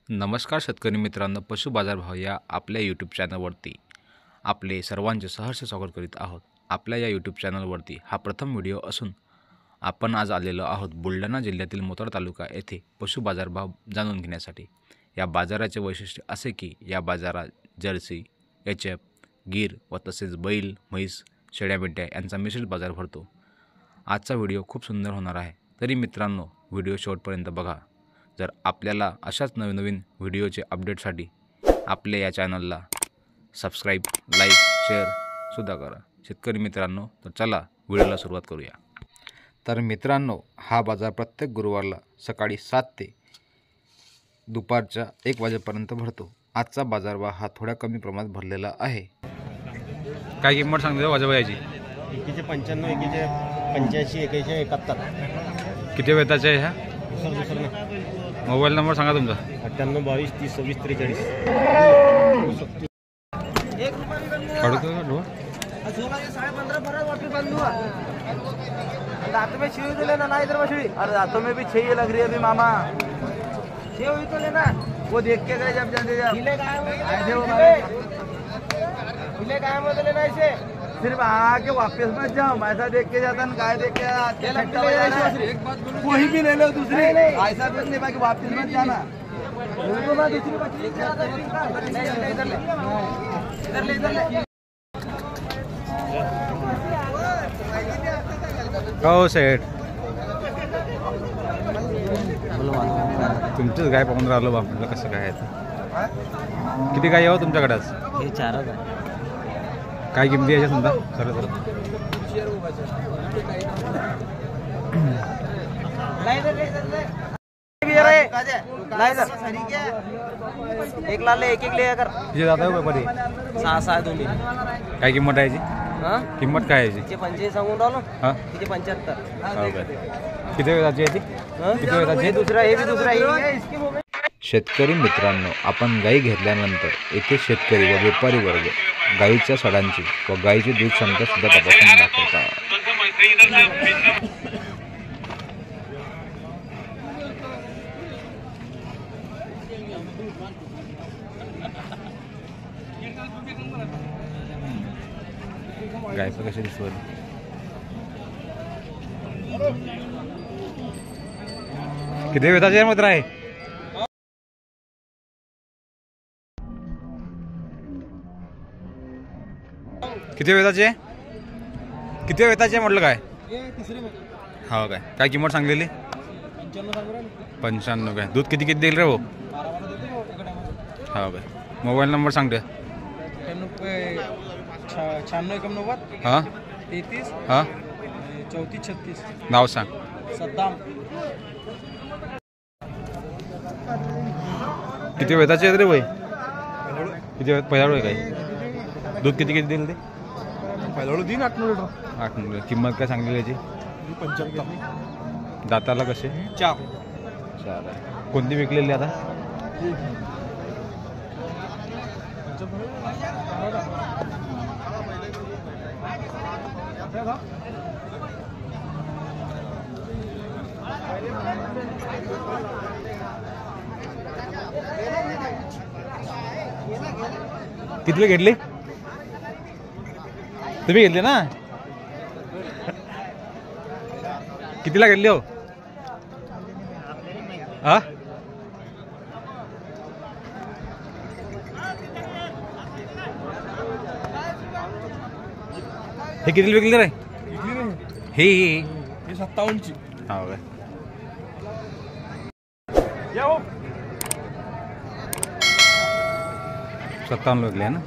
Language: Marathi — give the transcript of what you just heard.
नमस्कार शेतकरी मित्रांनो, पशु बाजार भाव या आपल्या यूट्यूब चॅनलवरती आपले सर्वांचे सहर्ष स्वागत करीत आहोत। आपल्या या यूट्यूब चॅनलवरती हा प्रथम व्हिडिओ असून आपण आज आलेलो आहोत बुलढाणा जिल्ह्यातील मोताळा तालुका येथे पशु बाजार भाव जाणून घेण्यासाठी। या बाजाराचे वैशिष्ट्य असे की या बाजारात जर्सी, एचएफ, गीर व तसेच बैल, म्हैस, शेळ्या मेंढ्या यांचा मिश्रित बाजार भरतो। आजचा व्हिडिओ खूप सुंदर होणार आहे, तरी मित्रांनो व्हिडिओ शेवटपर्यंत बघा। जर आपल्याला अशाच नवीन व्हिडिओचे अपडेटसाठी आपल्या या चॅनलला सबस्क्राईब, लाईक, शेअर सुद्धा करा। शेतकरी मित्रांनो, तर चला व्हिडिओला सुरुवात करूया। तर मित्रांनो, हा बाजार प्रत्येक गुरुवारला सकाळी 7 ते दुपारच्या 1 वाजेपर्यंत भरतो। आजचा बाजारभाव हा थोड्या कमी प्रमाणात भरलेला आहे। काय किंमत सांगते वाजवायची? एकीचे 95, एकीचे 85, एकीचे 71। किती वेताचे आहे ह्या? दुसरं मोबाईल नंबर सांगा तुमचा। 98 22 30 26 43। दांत में छुई तो लेना ना, इधर मछली। अरे दांतों में भी छुई लग रही है अभी मामा। छुई हुई तो लेना, वो देख के गए जब जाते जब हिले गायब हो तो लेना। इसे सिर्फ आके वापस मत जाओ, ऐसा देख के जाता ना, गाय देख के वही भी ले लो दूसरी। ऐसा कुछ नहीं, बाकी वापस मत जाना। दूसरी मछली इधर ले। हो सेठ, तुमचंच गाय पाहून राहिलो बा, म्हटलं कसं काय आहे। किती गाय हो तुमच्याकडे आज? हे 4 आहे। काय किमती याच्या समजा सर? एक लाल एक ले अगर किती जात आहे बरी? 6 दोन्ही। काय किंमत आहे याची? किंमत काय आहे याची? 85 सांगून राहिलो। हां, तिचे 75। किती वेळाची आहे ती? किती वेळाची? दुसरा हे भी दुसरा ही। शेतकरी मित्रांनो, आपण गाई घेतल्यानंतर येथे शेतकरी व व्यापारी वर्ग गाईच्या सडांची व गाईची दूध क्षमता सुद्धा तपासून दाखवतात। गायचं कशी दिसतो? किती वेताचे मात्र आहे? किती वेताचे? किती वेताचे म्हटलं काय? हो काय? काय किंमत सांगलेली? 95 काय? दूध किती देईल रे भाऊ? हो काय? मोबाईल नंबर सांगते। 96 90 हां 33 हां 34 36। नाव सांग। सद्दाम। किती वेताचे आहेत रे भाई? किती वेळ पहिला काय? दूध किती देईल ते? पहिला दिन 8 लिटर। 8 लिटर। किंमत काय सांगली याची? 75। दाताला कसे? 4 आहे। कोणती विकलेली आता? किती घेतली? तुम्ही घेतली ना? कितीला घेतली हो? हा, हे किती विकली रे? हे 57ची। हो काय? 57 विकले ना?